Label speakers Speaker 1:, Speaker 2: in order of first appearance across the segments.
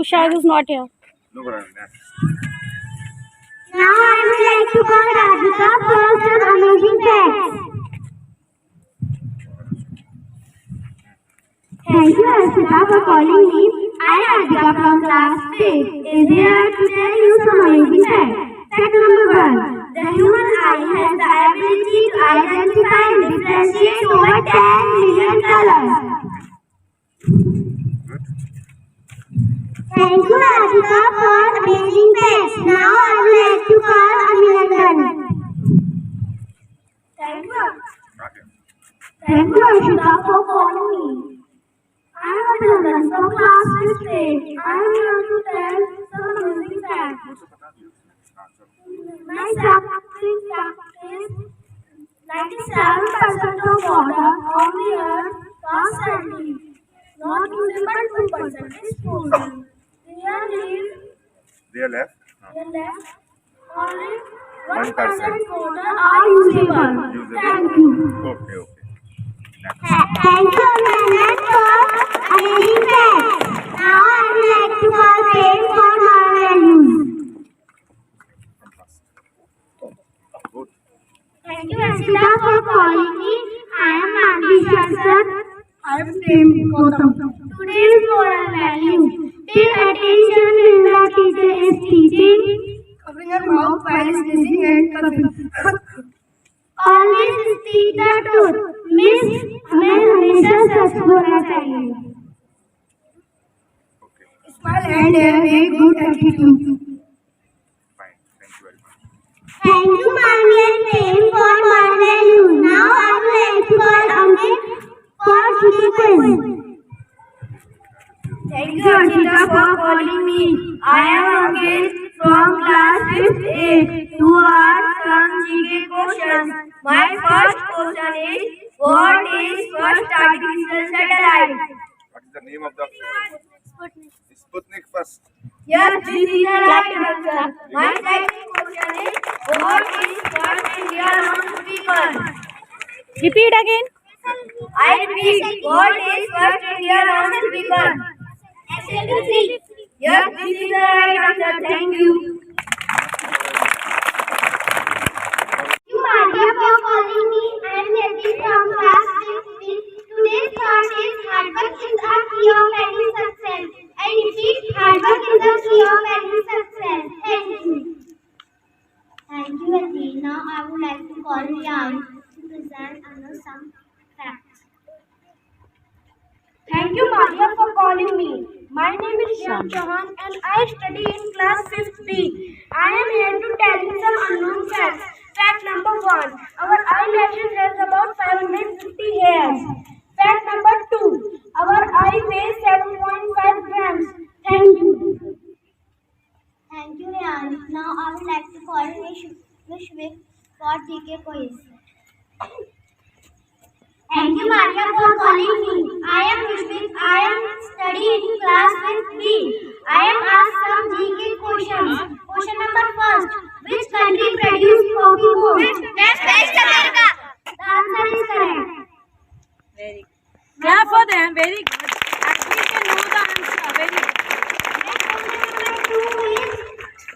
Speaker 1: Kushag is not here.
Speaker 2: No problem.
Speaker 3: Now I would like to call Radhika for some amazing facts. Thank you, Arshita, for calling me. I am Radhika from class 8. Is here to tell you some amazing facts. Fact number 1. The human eye has the ability to identify and differentiate over 10 million colors. Thank you, Radhika, for amazing facts. Now I would like to call Aminandan. Thank you. Thank you, Arshita, for calling me. I am Aminandan from class 5th. I am here to tell some amazing facts. My starting fact is 97% of water on the earth constantly. Not usable 2% is frozen.
Speaker 2: They are left.
Speaker 3: Only
Speaker 2: 1%
Speaker 3: 1% water are usable. Thank you.
Speaker 2: Okay.
Speaker 3: Thank you, Aminandan, for amazing facts. Now I would like to call Khair for moral values.
Speaker 2: Good.
Speaker 3: Thank you, Ashita, for calling me. I am Manvi Shansar. I am Prem Gautam. Today's moral values. Pay attention when the teacher is teaching. Covering your mouth while sneezing and coughing. Always speak the truth. Miss हमें हमेशा सच बोलना चाहिए. Smile and have a good attitude.
Speaker 2: Fine. Thank you very much.
Speaker 3: Thank you, Manvi and Prem, for moral values. Now I would like to call Amit for silly quiz. Thank you, Ashita, for calling me. I am Ankit from class 5th A. To ask some GK questions. My first question is, what is first artificial satellite?
Speaker 2: What is the name of the Sputnik first?
Speaker 3: Yes, this is the right answer. My second question is, what is first India loudspeaker?
Speaker 1: Repeat again.
Speaker 3: I repeat, what is first India loudspeaker? Yes, this is the right answer. Thank you. Now I would like to call Rian to present some facts. Thank you, Maria, for calling me. My name is Shyam Chauhan and I study in class 5th B. I am here to tell you some unknown facts. Fact number 1. Our eyelashes has about 550 hairs. Fact number 2. Our eye weighs 7.5 grams. Thank you. Thank you, Rian. Now I would like to call Vishwik for GK quiz. Thank you, Maria, for calling me. I am Vishwik. I am studying in class 5B. I am asked some GK questions. Question number 1. Which country produces coffee most? West America. The answer is correct.
Speaker 1: Very good. Clap for them. Very good. Actually, they know the answer. Very good.
Speaker 3: Question number 2 is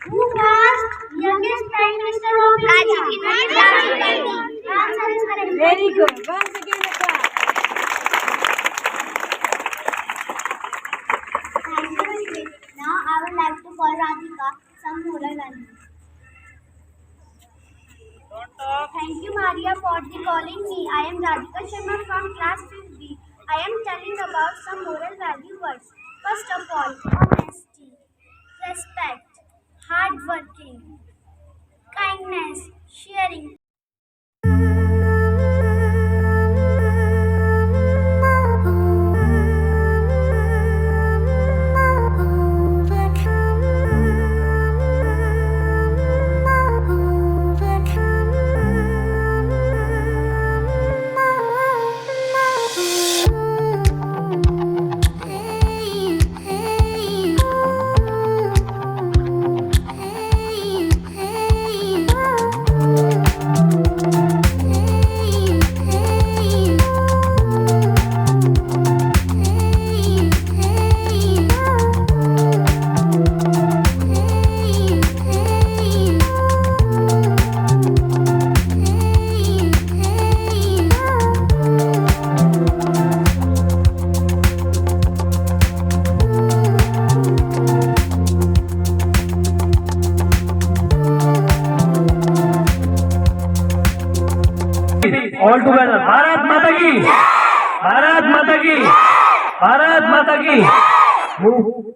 Speaker 3: who was youngest Prime Minister of India? Rajiv Gandhi. The answer is correct.
Speaker 1: Very good. Once again, a clap.
Speaker 3: Thank you, Vishwik. Now I would like to call Radhika some moral values. Thank you, Maria, for calling me. I am Radhika Sharma from class 5B. I am telling about some moral value words. First of all, honesty, respect, hard working, kindness, sharing.
Speaker 4: All together. Bharat Mata ki. Bharat Mata ki. Bharat Mata ki. Move.